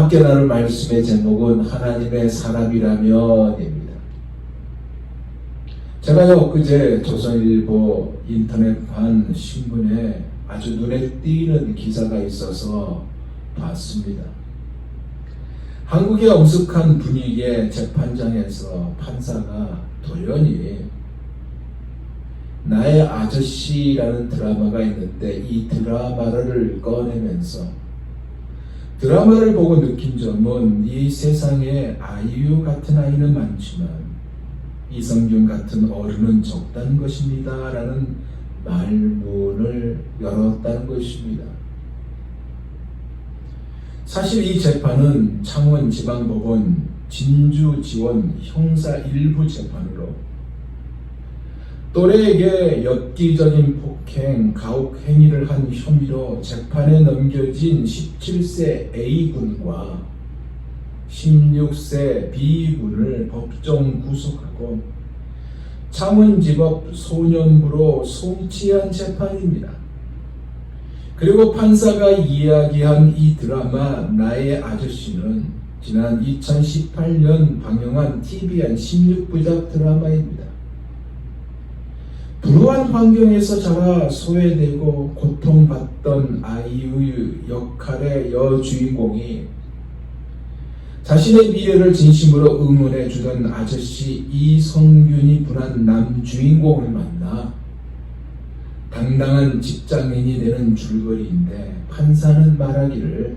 함께 나눌 말씀의 제목은 하나님의 사람이라면입니다. 제가요 엊그제 조선일보 인터넷판 신문에 아주 눈에 띄는 기사가 있어서 봤습니다. 한국의 엄숙한 분위기의 재판장에서 판사가 돌연히 나의 아저씨라는 드라마가 있는데 이 드라마를 꺼내면서 드라마를 보고 느낀 점은 이 세상에 아이유 같은 아이는 많지만 이성균 같은 어른은 적다는 것입니다 라는 말문을 열었다는 것입니다. 사실 이 재판은 창원지방법원 진주지원 형사 1부 재판으로 또래에게 엽기적인 폭행, 가혹 행위를 한 혐의로 재판에 넘겨진 17세 A군과 16세 B군을 법정 구속하고 창원지법 소년부로 송치한 재판입니다. 그리고 판사가 이야기한 이 드라마 나의 아저씨는 지난 2018년 방영한 TVN 16부작 드라마입니다. 불우한 환경에서 자라 소외되고 고통받던 아이유 역할의 여주인공이 자신의 미래를 진심으로 응원해 주던 아저씨 이성균이 분한 남주인공을 만나 당당한 직장인이 되는 줄거리인데 판사는 말하기를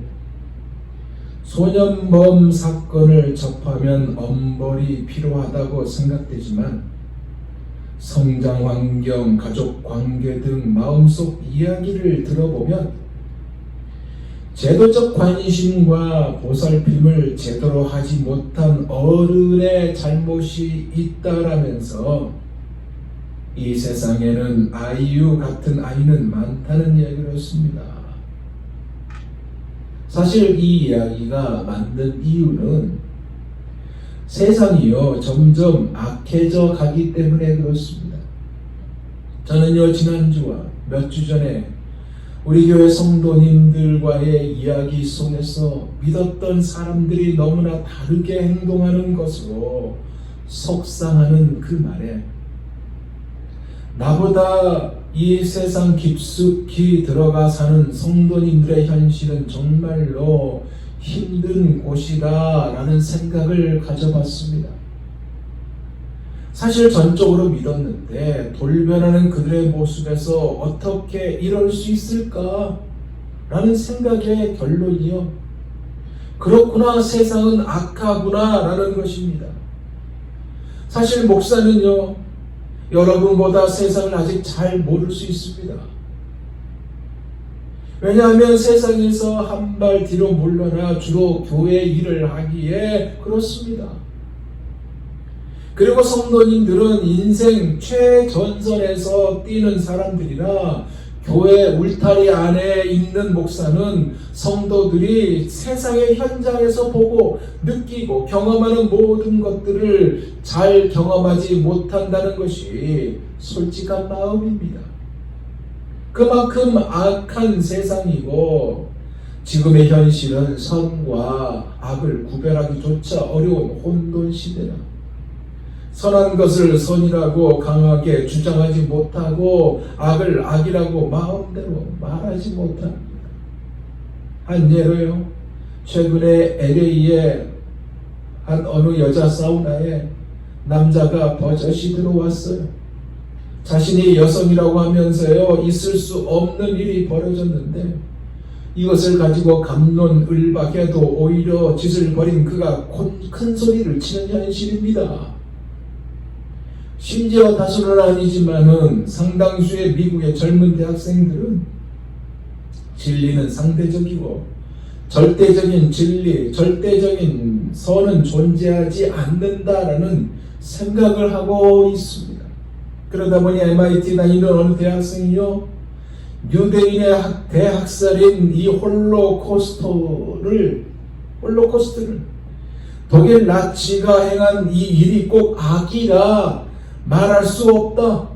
소년범 사건을 접하면 엄벌이 필요하다고 생각되지만 성장 환경, 가족 관계 등 마음속 이야기를 들어보면 제도적 관심과 보살핌을 제대로 하지 못한 어른의 잘못이 있다라면서 이 세상에는 아이유 같은 아이는 많다는 이야기를 했습니다. 사실 이 이야기가 맞는 이유는 세상이요 점점 악해져 가기 때문에 그렇습니다. 저는요 지난주와 몇 주 전에 우리 교회 성도님들과의 이야기 속에서 믿었던 사람들이 너무나 다르게 행동하는 것으로 속상하는 그 말에 나보다 이 세상 깊숙이 들어가 사는 성도님들의 현실은 정말로 힘든 곳이다 라는 생각을 가져봤습니다. 사실 전적으로 믿었는데 돌변하는 그들의 모습에서 어떻게 이럴 수 있을까 라는 생각의 결론이요 그렇구나 세상은 악하구나 라는 것입니다. 사실 목사는요 여러분보다 세상을 아직 잘 모를 수 있습니다. 왜냐하면 세상에서 한 발 뒤로 물러나 주로 교회 일을 하기에 그렇습니다. 그리고 성도님들은 인생 최전선에서 뛰는 사람들이라 교회 울타리 안에 있는 목사는 성도들이 세상의 현장에서 보고 느끼고 경험하는 모든 것들을 잘 경험하지 못한다는 것이 솔직한 마음입니다. 그만큼 악한 세상이고 지금의 현실은 선과 악을 구별하기조차 어려운 혼돈 시대라 선한 것을 선이라고 강하게 주장하지 못하고 악을 악이라고 마음대로 말하지 못합니다. 한 예로요 최근에 LA의 한 어느 여자 사우나에 남자가 버젓이 들어왔어요. 자신이 여성이라고 하면서요 있을 수 없는 일이 벌어졌는데 이것을 가지고 갑론을박해도 오히려 짓을 벌인 그가 큰 소리를 치는 현실입니다. 심지어 다수는 아니지만은 상당수의 미국의 젊은 대학생들은 진리는 상대적이고 절대적인 진리, 절대적인 선은 존재하지 않는다라는 생각을 하고 있습니다. 그러다 보니 MIT 다니는 어느 대학생이요 유대인의 대학살인 이 홀로코스트를 독일 나치가 행한 이 일이 꼭 악이라 말할 수 없다.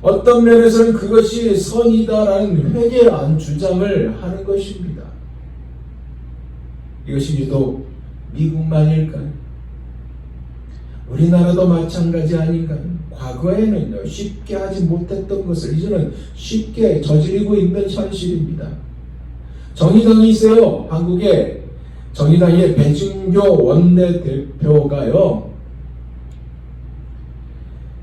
어떤 면에서는 그것이 선이다라는 회개한 주장을 하는 것입니다. 이것이 유독 미국만일까요? 우리나라도 마찬가지 아닌가요? 과거에는요, 쉽게 하지 못했던 것을 이제는 쉽게 저지르고 있는 현실입니다. 정의당이 있어요. 한국에 정의당의 배진교 원내대표가요,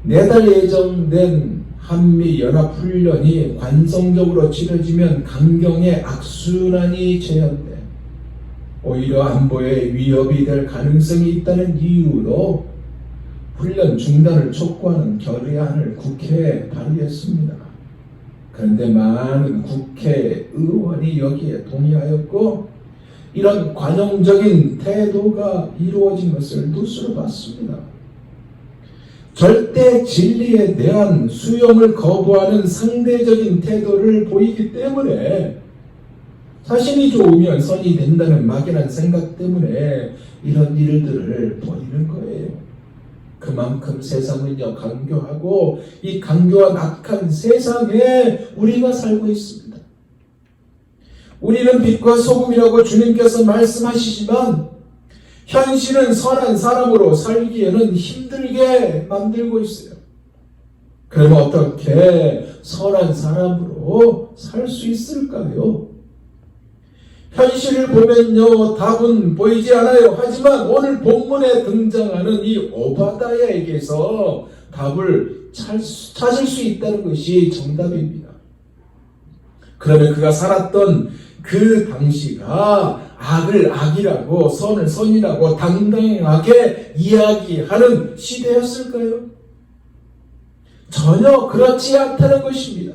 내달 예정된 한미연합훈련이 관성적으로 치러지면 강경의 악순환이 재현돼 오히려 안보에 위협이 될 가능성이 있다는 이유로 훈련 중단을 촉구하는 결의안을 국회에 발의했습니다. 그런데 많은 국회의원이 여기에 동의하였고 이런 관용적인 태도가 이루어진 것을 눈으로 봤습니다. 절대 진리에 대한 수용을 거부하는 상대적인 태도를 보이기 때문에 자신이 좋으면 선이 된다는 막연한 생각 때문에 이런 일들을 벌이는 거예요. 그만큼 세상은요, 강교하고 이 강교한 악한 세상에 우리가 살고 있습니다. 우리는 빛과 소금이라고 주님께서 말씀하시지만 현실은 선한 사람으로 살기에는 힘들게 만들고 있어요. 그러면 어떻게 선한 사람으로 살 수 있을까요? 현실을 보면요, 답은 보이지 않아요. 하지만 오늘 본문에 등장하는 이 오바다야에게서 답을 찾을 수 있다는 것이 정답입니다. 그러면 그가 살았던 그 당시가 악을 악이라고 선을 선이라고 당당하게 이야기하는 시대였을까요? 전혀 그렇지 않다는 것입니다.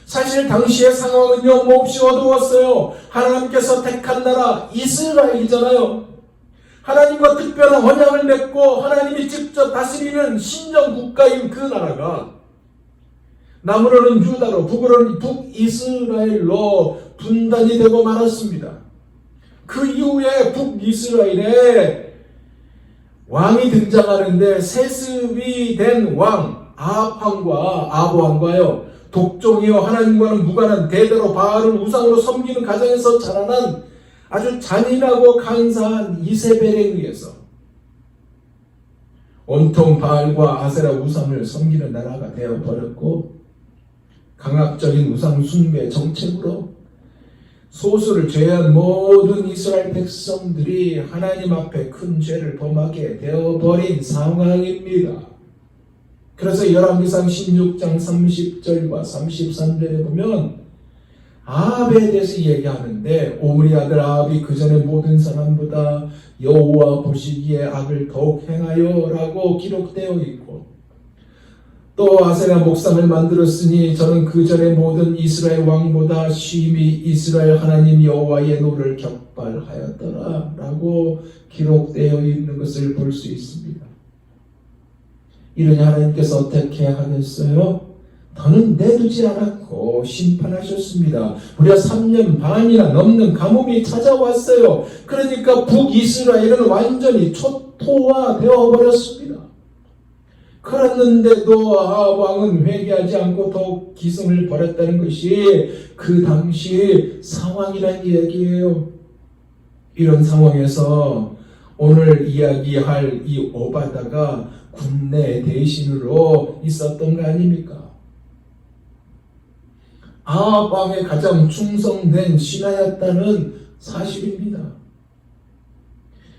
사실 당시의 상황은요, 몹시 어두웠어요. 하나님께서 택한 나라 이스라엘이잖아요. 하나님과 특별한 언약을 맺고 하나님이 직접 다스리는 신정 국가인 그 나라가 남으로는 유다로 북으로는 북이스라엘로 분단이 되고 말았습니다. 그 이후에 북이스라엘에 왕이 등장하는데 세습이 된 왕 아합왕과요, 독종이요 하나님과는 무관한 대대로 바알을 우상으로 섬기는 가정에서 자라난 아주 잔인하고 간사한 이세벨에 의해서 온통 바알과 아세라 우상을 섬기는 나라가 되어버렸고 강압적인 우상 숭배 정책으로 소수를 제외한 모든 이스라엘 백성들이 하나님 앞에 큰 죄를 범하게 되어버린 상황입니다. 그래서 열왕기상 16장 30절과 33절에 보면 아합에 대해서 얘기하는데 오므리 아들 아합이 그 전에 모든 사람보다 여호와 보시기에 악을 더욱 행하여 라고 기록되어 있고 또 아세라 목상을 만들었으니 저는 그 전에 모든 이스라엘 왕보다 심히 이스라엘 하나님 여호와의 노를 격발하였더라 라고 기록되어 있는 것을 볼 수 있습니다. 이러니 하나님께서 어떻게 하겠어요? 더는 내두지 않았고 심판하셨습니다. 무려 3년 반이나 넘는 가뭄이 찾아왔어요. 그러니까 북이스라엘은 완전히 초토화되어 버렸습니다. 그랬는데도 아합 왕은 회개하지 않고 더욱 기승을 벌였다는 것이 그 당시 상황이란 얘기예요. 이런 상황에서 오늘 이야기할 이 오바다가 군내 대신으로 있었던 거 아닙니까? 아합 왕의 가장 충성된 신하였다는 사실입니다.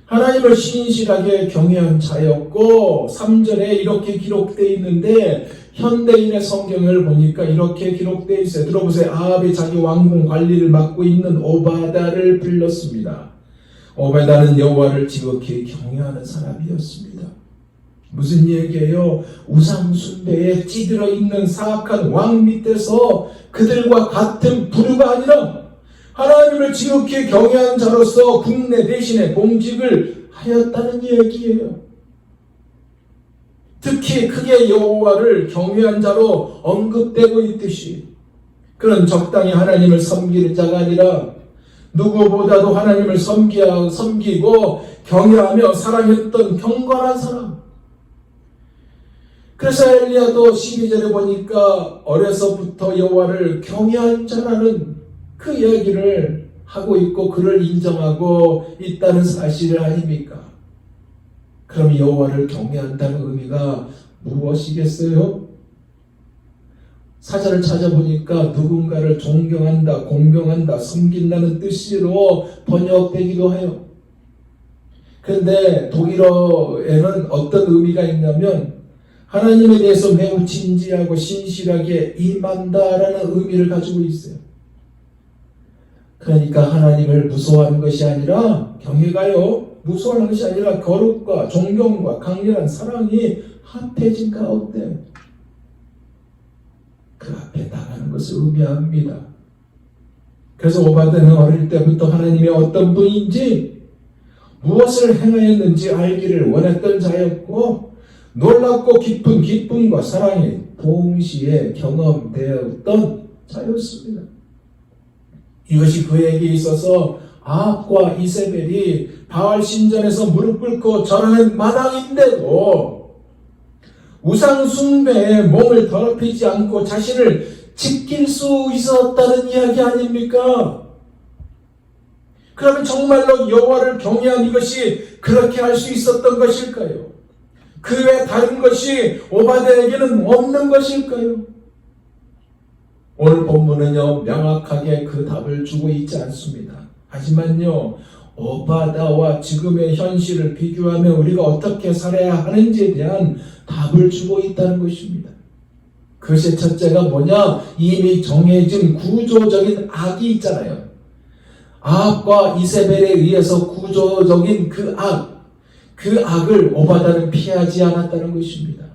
하나님을 신실하게 경외한 자였고 3절에 이렇게 기록되어 있는데 현대인의 성경을 보니까 이렇게 기록되어 있어요. 들어보세요. 아합이 자기 왕궁 관리를 맡고 있는 오바다를 불렀습니다. 오바다는 여호와를 지극히 경외하는 사람이었습니다. 무슨 얘기예요? 우상 숭배에 찌들어 있는 사악한 왕 밑에서 그들과 같은 부류가 아니라 하나님을 지극히 경외한 자로서 국내 대신에 공직을 하였다는 얘기예요. 특히 크게 여호와를 경외한 자로 언급되고 있듯이 그런 적당히 하나님을 섬기는 자가 아니라 누구보다도 하나님을 섬기고 경외하며 사랑했던 경건한 사람. 그래서 엘리야도 12절에 보니까 어려서부터 여호와를 경외한 자라는 그 이야기를 하고 있고 그를 인정하고 있다는 사실 아닙니까? 그럼 여호와를 경외한다는 의미가 무엇이겠어요? 사전을 찾아보니까 누군가를 존경한다, 공경한다, 섬긴다는 뜻으로 번역되기도 해요. 그런데 독일어에는 어떤 의미가 있냐면 하나님에 대해서 매우 진지하고 신실하게 임한다라는 의미를 가지고 있어요. 그러니까 하나님을 무서워하는 것이 아니라 경외가요. 무서워하는 것이 아니라 거룩과 존경과 강렬한 사랑이 합해진 가운데 그 앞에 나가는 것을 의미합니다. 그래서 오바댜는 어릴 때부터 하나님의 어떤 분인지 무엇을 행하였는지 알기를 원했던 자였고 놀랍고 깊은 기쁨과 사랑이 동시에 경험되었던 자였습니다. 이것이 그에게 있어서 아합과 이세벨이 바알 신전에서 무릎 꿇고 절하는 마당인데도 우상 숭배에 몸을 더럽히지 않고 자신을 지킬 수 있었다는 이야기 아닙니까? 그러면 정말로 여호와를 경외한 이것이 그렇게 할 수 있었던 것일까요? 그 외 다른 것이 오바댜에게는 없는 것일까요? 오늘 본문은요 명확하게 그 답을 주고 있지 않습니다. 하지만요 오바댜와 지금의 현실을 비교하며 우리가 어떻게 살아야 하는지에 대한 답을 주고 있다는 것입니다. 그것의 첫째가 뭐냐? 이미 정해진 구조적인 악이 있잖아요. 아합과 이세벨에 의해서 구조적인 그 악을 오바댜는 피하지 않았다는 것입니다.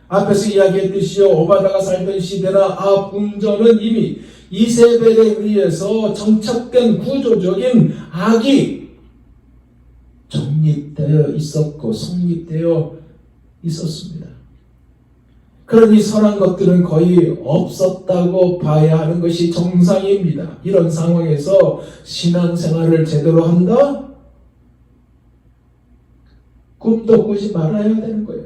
앞에서 이야기했듯이요 오바댜가 살던 시대나 아합 궁전은 이미 이세벨에 의해서 정착된 구조적인 악이 정립되어 있었고 성립되어 있었습니다. 그러니 선한 것들은 거의 없었다고 봐야 하는 것이 정상입니다. 이런 상황에서 신앙생활을 제대로 한다? 꿈도 꾸지 말아야 되는 거예요.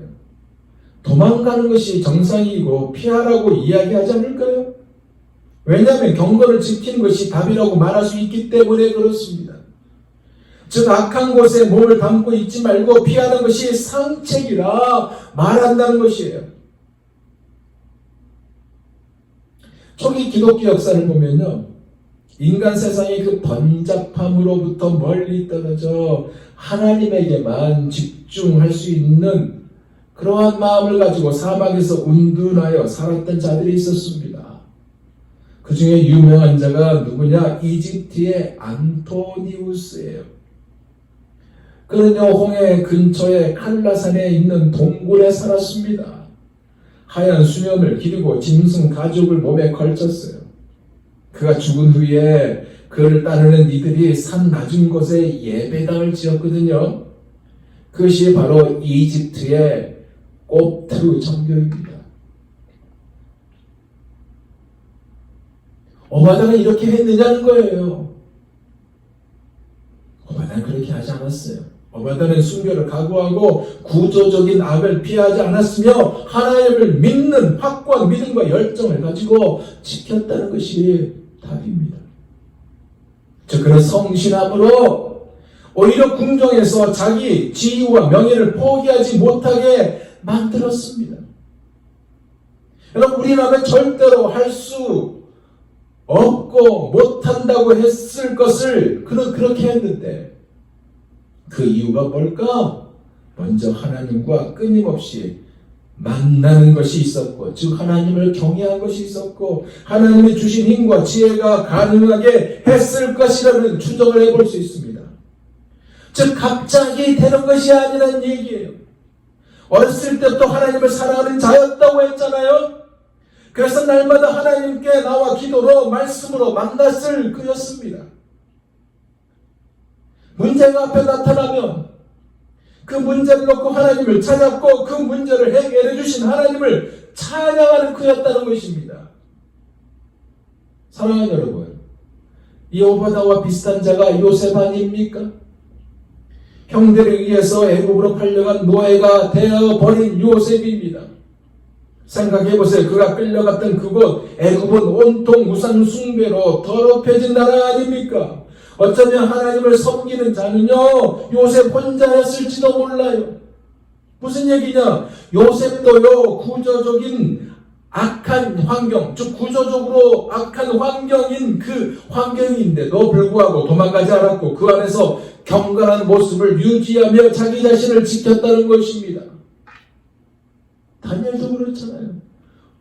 도망가는 것이 정상이고 피하라고 이야기하지 않을까요? 왜냐하면 경건을 지키는 것이 답이라고 말할 수 있기 때문에 그렇습니다. 즉 악한 곳에 몸을 담고 있지 말고 피하는 것이 상책이라 말한다는 것이에요. 초기 기독교 역사를 보면요 인간 세상의 그 번잡함으로부터 멀리 떨어져 하나님에게만 집중할 수 있는 그러한 마음을 가지고 사막에서 운둔하여 살았던 자들이 있었습니다. 그 중에 유명한 자가 누구냐? 이집트의 안토니우스예요. 그는요 홍해 근처의 칼라산에 있는 동굴에 살았습니다. 하얀 수염을 기르고 짐승 가죽을 몸에 걸쳤어요. 그가 죽은 후에 그를 따르는 이들이 산 낮은 곳에 예배당을 지었거든요. 그것이 바로 이집트의 꼽트 정교입니다. 오바댜가 이렇게 했느냐는 거예요. 오바댜는 그렇게 하지 않았어요. 오바댜는 순교를 각오하고 구조적인 악을 피하지 않았으며 하나님을 믿는 확고한 믿음과 열정을 가지고 지켰다는 것이 답입니다. 즉 그는 성실함으로 오히려 궁정에서 자기 지위와 명예를 포기하지 못하게 만들었습니다. 여러분 우리라면 절대로 할 수 없고 못한다고 했을 것을 그는 그렇게 했는데 그 이유가 뭘까? 먼저 하나님과 끊임없이 만나는 것이 있었고 즉 하나님을 경외한 것이 있었고 하나님이 주신 힘과 지혜가 가능하게 했을 것이라는 추정을 해볼 수 있습니다. 즉 갑자기 되는 것이 아니라는 얘기예요. 어렸을 때부터 하나님을 사랑하는 자였다고 했잖아요. 그래서 날마다 하나님께 나와 기도로 말씀으로 만났을 그였습니다. 문제가 앞에 나타나면 그 문제를 놓고 하나님을 찾았고 그 문제를 해결해 주신 하나님을 찬양하는 그였다는 것입니다. 사랑하는 여러분, 이 오바댜와 비슷한 자가 요셉 아닙니까? 형들에 의해서 애굽으로 팔려간 노예가 되어버린 요셉입니다. 생각해보세요. 그가 끌려갔던 그곳 애굽은 온통 우상 숭배로 더럽혀진 나라 아닙니까? 어쩌면 하나님을 섬기는 자는요, 요셉 혼자였을지도 몰라요. 무슨 얘기냐? 요셉도요, 구조적인 악한 환경, 즉 구조적으로 악한 환경인 그 환경인데도 불구하고 도망가지 않았고 그 안에서 경건한 모습을 유지하며 자기 자신을 지켰다는 것입니다. 다니엘도 그렇잖아요.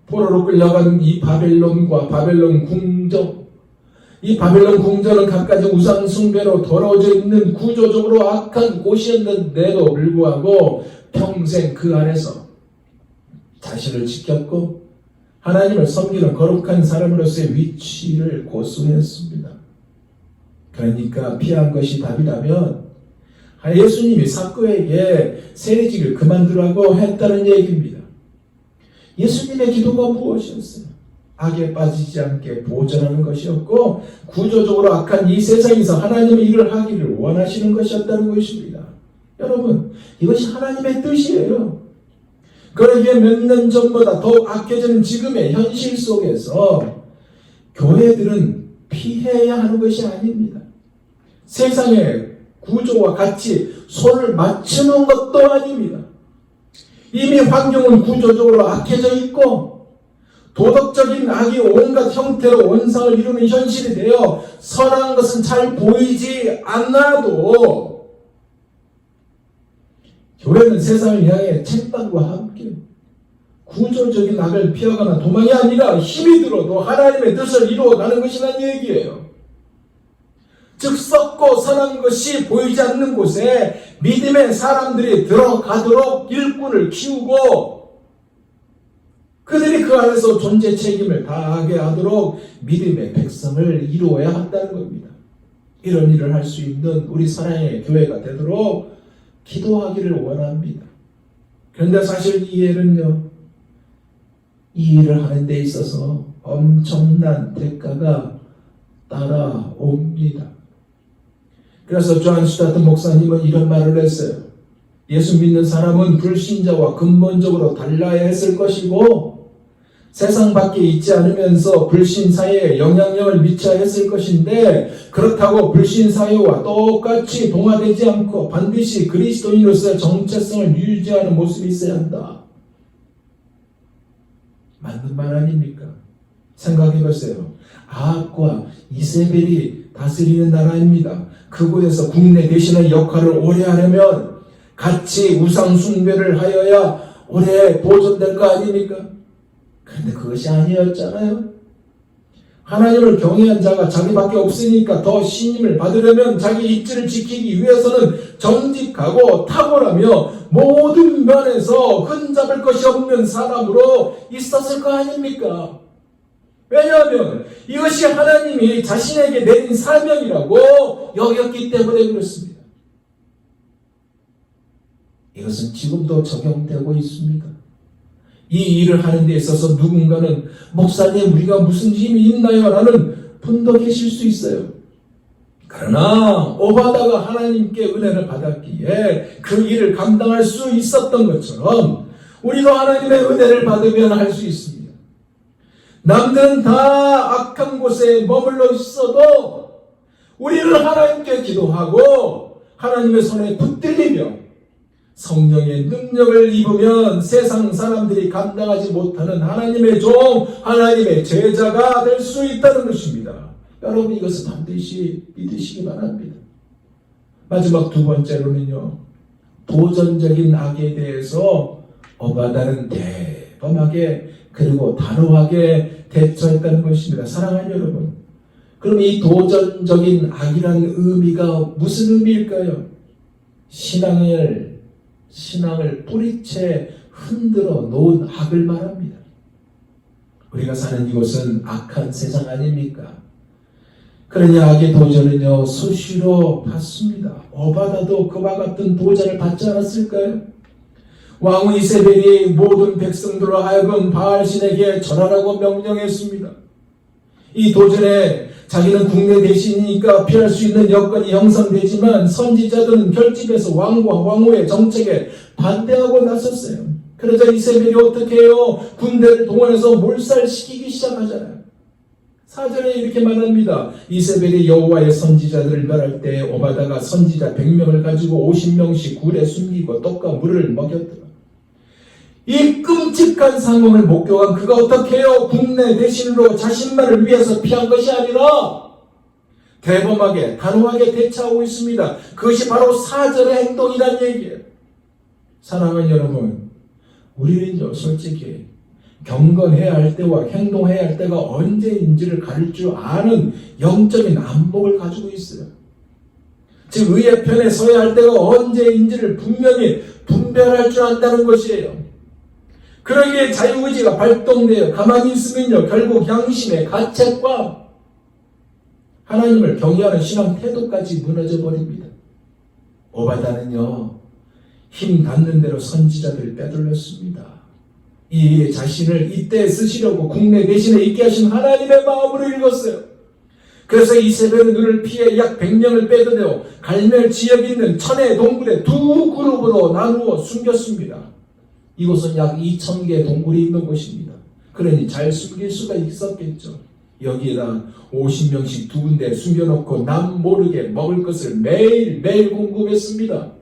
포로로 끌려간 이 바벨론과 바벨론 궁정, 이 바벨론 궁정은 갖가지 우상 숭배로 더러워져 있는 구조적으로 악한 곳이었는데도 불구하고 평생 그 안에서 자신을 지켰고 하나님을 섬기는 거룩한 사람으로서의 위치를 고수했습니다. 그러니까 피한 것이 답이라면 예수님이 삭개에게 세례지기를 그만두라고 했다는 얘기입니다. 예수님의 기도가 무엇이었어요? 악에 빠지지 않게 보존하는 것이었고 구조적으로 악한 이 세상에서 하나님의 일을 하기를 원하시는 것이었다는 것입니다. 여러분, 이것이 하나님의 뜻이에요. 그러기에 몇 년 전보다 더욱 악해지는 지금의 현실 속에서 교회들은 피해야 하는 것이 아닙니다. 세상의 구조와 같이 손을 맞추는 것도 아닙니다. 이미 환경은 구조적으로 악해져 있고 도덕적인 악이 온갖 형태로 원상을 이루는 현실이 되어 선한 것은 잘 보이지 않아도 교회는 세상을 향해 책방과 함께 구조적인 악을 피하거나 도망이 아니라 힘이 들어도 하나님의 뜻을 이루어가는 것이란 얘기예요. 즉 썩고 선한 것이 보이지 않는 곳에 믿음의 사람들이 들어가도록 일꾼을 키우고 그들이 그 안에서 존재 책임을 다하게 하도록 믿음의 백성을 이루어야 한다는 겁니다. 이런 일을 할 수 있는 우리 사랑의 교회가 되도록 기도하기를 원합니다. 그런데 사실 이 일은요, 이 일을 하는 데 있어서 엄청난 대가가 따라옵니다. 그래서 존 스타트 목사님은 이런 말을 했어요. 예수 믿는 사람은 불신자와 근본적으로 달라야 했을 것이고 세상 밖에 있지 않으면서 불신 사회에 영향력을 미쳐야 했을 것인데 그렇다고 불신 사회와 똑같이 동화되지 않고 반드시 그리스도인으로서의 정체성을 유지하는 모습이 있어야 한다. 맞는 말 아닙니까? 생각해 보세요. 아합과 이세벨이 다스리는 나라입니다. 그곳에서 국내 대신의 역할을 오래 하려면 같이 우상 숭배를 하여야 오래 보존될 거 아닙니까? 그런데 그것이 아니었잖아요. 하나님을 경외한 자가 자기밖에 없으니까 더 신임을 받으려면 자기 입지를 지키기 위해서는 정직하고 탁월하며 모든 면에서 흠잡을 것이 없는 사람으로 있었을 거 아닙니까? 왜냐하면 이것이 하나님이 자신에게 내린 사명이라고 여겼기 때문에 그렇습니다. 이것은 지금도 적용되고 있습니다. 이 일을 하는 데 있어서 누군가는 목사님 우리가 무슨 힘이 있나요? 라는 분도 계실 수 있어요. 그러나 오바다가 하나님께 은혜를 받았기에 그 일을 감당할 수 있었던 것처럼 우리도 하나님의 은혜를 받으면 할 수 있습니다. 남들은 다 악한 곳에 머물러 있어도 우리는 하나님께 기도하고 하나님의 손에 붙들리며 성령의 능력을 입으면 세상 사람들이 감당하지 못하는 하나님의 종, 하나님의 제자가 될 수 있다는 것입니다. 여러분 이것을 반드시 믿으시기 바랍니다. 마지막 두 번째로는요. 도전적인 악에 대해서 오바다는 대범하게 그리고 단호하게 대처했다는 것입니다. 사랑하는 여러분. 그럼 이 도전적인 악이라는 의미가 무슨 의미일까요? 신앙을 뿌리채 흔들어 놓은 악을 말합니다. 우리가 사는 이곳은 악한 세상 아닙니까? 그러니 악의 도전은요 수시로 받습니다. 오바다도 그와 같은 도전을 받지 않았을까요? 왕 이세벨이 모든 백성들로 하여금 바알신에게 절하라고 명령했습니다. 이 도전에 자기는 국내 대신이니까 피할 수 있는 여건이 형성되지만 선지자들은 결집해서 왕과 왕후의 정책에 반대하고 나섰어요. 그러자 이세벨이 어떻게 해요? 군대를 동원해서 몰살시키기 시작하잖아요. 4절에 이렇게 말합니다. 이세벨이 여호와의 선지자들을 멸할 때 오바다가 선지자 100명을 가지고 50명씩 굴에 숨기고 떡과 물을 먹였더라. 이 끔찍한 상황을 목격한 그가 어떻게 해요? 국내 대신으로 자신만을 위해서 피한 것이 아니라 대범하게 단호하게 대처하고 있습니다. 그것이 바로 4절의 행동이란 얘기예요. 사랑하는 여러분, 우리는요 솔직히 경건해야 할 때와 행동해야 할 때가 언제인지를 가릴 줄 아는 영적인 안목을 가지고 있어요. 즉 의의 편에 서야 할 때가 언제인지를 분명히 분별할 줄 안다는 것이에요. 그러기에 자유의지가 발동되어 가만히 있으면요 결국 양심의 가책과 하나님을 경외하는 신앙 태도까지 무너져 버립니다. 오바다는요 힘 닿는 대로 선지자들을 빼돌렸습니다. 이 자신을 이때 쓰시려고 국내 대신에 있게 하신 하나님의 마음으로 읽었어요. 그래서 이세벨은 눈을 피해 약 100명을 빼드려 갈멜 지역에 있는 천의 동굴에 두 그룹으로 나누어 숨겼습니다. 이곳은 약 2000개의 동굴이 있는 곳입니다. 그러니 잘 숨길 수가 있었겠죠. 여기에다 50명씩 두 군데 숨겨놓고 남 모르게 먹을 것을 매일매일 공급했습니다.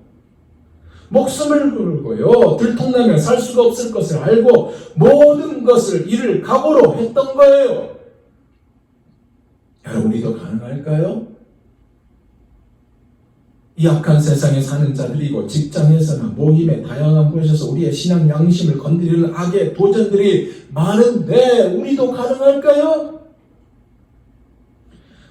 목숨을 걸고요 들통나면 살 수가 없을 것을 알고 모든 것을 이를 각오로 했던 거예요. 여러분 우리도 가능할까요? 이 악한 세상에 사는 자들이고 직장에서나 모임의 다양한 곳에서 우리의 신앙 양심을 건드리는 악의 도전들이 많은데 우리도 가능할까요?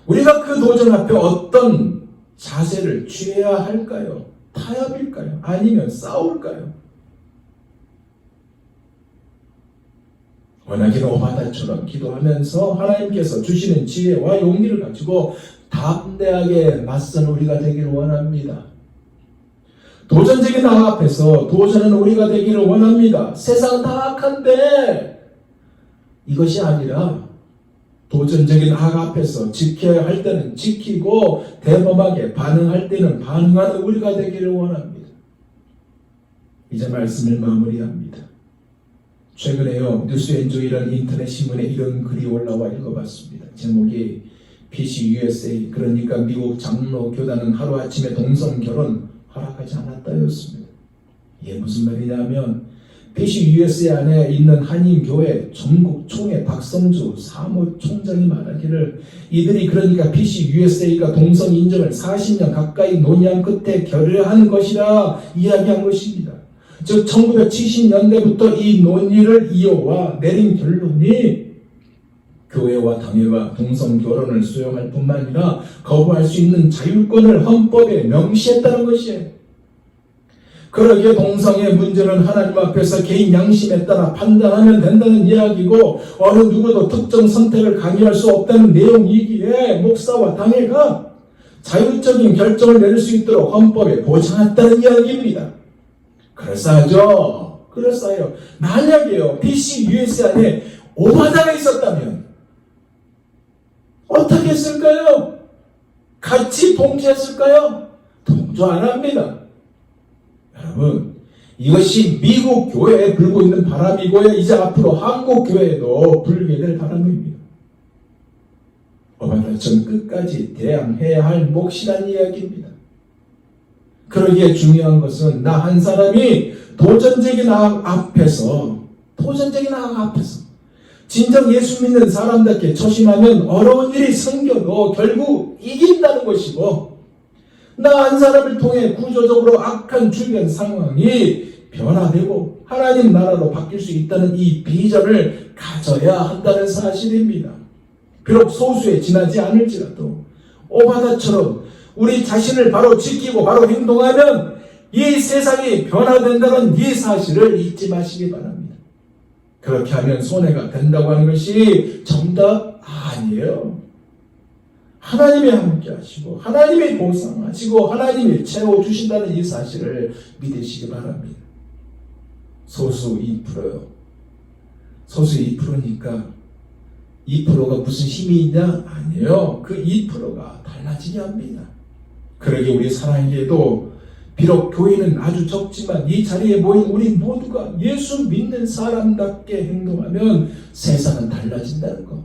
우리가 그 도전 앞에 어떤 자세를 취해야 할까요? 타협일까요? 아니면 싸울까요? 워낙에는 오바다처럼 기도하면서 하나님께서 주시는 지혜와 용기를 가지고 담대하게 맞선 우리가 되기를 원합니다. 도전적인 악 앞에서 도전하는 우리가 되기를 원합니다. 세상은 다 악한데 이것이 아니라 도전적인 악 앞에서 지켜야 할 때는 지키고 대범하게 반응할 때는 반응하는 우리가 되기를 원합니다. 이제 말씀을 마무리합니다. 최근에요 뉴스엔조이라는 인터넷 신문에 이런 글이 올라와 읽어봤습니다. 제목이 PC USA 그러니까 미국 장로 교단은 하루아침에 동성 결혼 허락하지 않았다였습니다. 이게 무슨 말이냐면 PC USA 안에 있는 한인교회 전국 총회 박성주 사무총장이 말하기를 이들이 그러니까 PC USA가 동성 인정을 40년 가까이 논의한 끝에 결의한 것이라 이야기한 것입니다. 즉 1970년대부터 이 논의를 이어와 내린 결론이 교회와 당회가 동성 결혼을 수용할 뿐만 아니라 거부할 수 있는 자율권을 헌법에 명시했다는 것이에요. 그러기에 동성의 문제는 하나님 앞에서 개인 양심에 따라 판단하면 된다는 이야기고 어느 누구도 특정 선택을 강요할 수 없다는 내용이기에 목사와 당회가 자율적인 결정을 내릴 수 있도록 헌법에 보장했다는 이야기입니다. 그럴싸하죠? 그럴싸해요. 만약에요 PC USA 안에 오바다가 있었다면 어떻게 했을까요? 같이 동조했을까요? 동조 안 합니다. 여러분 이것이 미국 교회에 불고 있는 바람이고요 이제 앞으로 한국 교회에도 불게 될 바람입니다. 오바다처럼 끝까지 대항해야 할 몫이란 이야기입니다. 그러기에 중요한 것은 나 한 사람이 도전적인 악 앞에서 진정 예수 믿는 사람답게 처신하면 어려운 일이 생겨도 결국 이긴다는 것이고 나 한 사람을 통해 구조적으로 악한 주변 상황이 변화되고 하나님 나라로 바뀔 수 있다는 이 비전을 가져야 한다는 사실입니다. 비록 소수에 지나지 않을지라도 오바다처럼 우리 자신을 바로 지키고 바로 행동하면 이 세상이 변화된다는 이 사실을 잊지 마시기 바랍니다. 그렇게 하면 손해가 된다고 하는 것이 정답 아니에요. 하나님이 함께 하시고 하나님이 보상하시고 하나님이 채워주신다는 이 사실을 믿으시기 바랍니다. 소수 2%요. 소수 2%니까 2%가 무슨 힘이 있냐? 아니에요. 그 2%가 달라지게 합니다. 그러게 우리 사랑에게도 비록 교회는 아주 적지만 이 자리에 모인 우리 모두가 예수 믿는 사람답게 행동하면 세상은 달라진다는 것.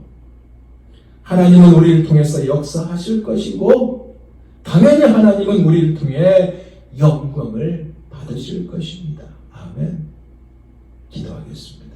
하나님은 우리를 통해서 역사하실 것이고 당연히 하나님은 우리를 통해 영광을 받으실 것입니다. 아멘. 기도하겠습니다.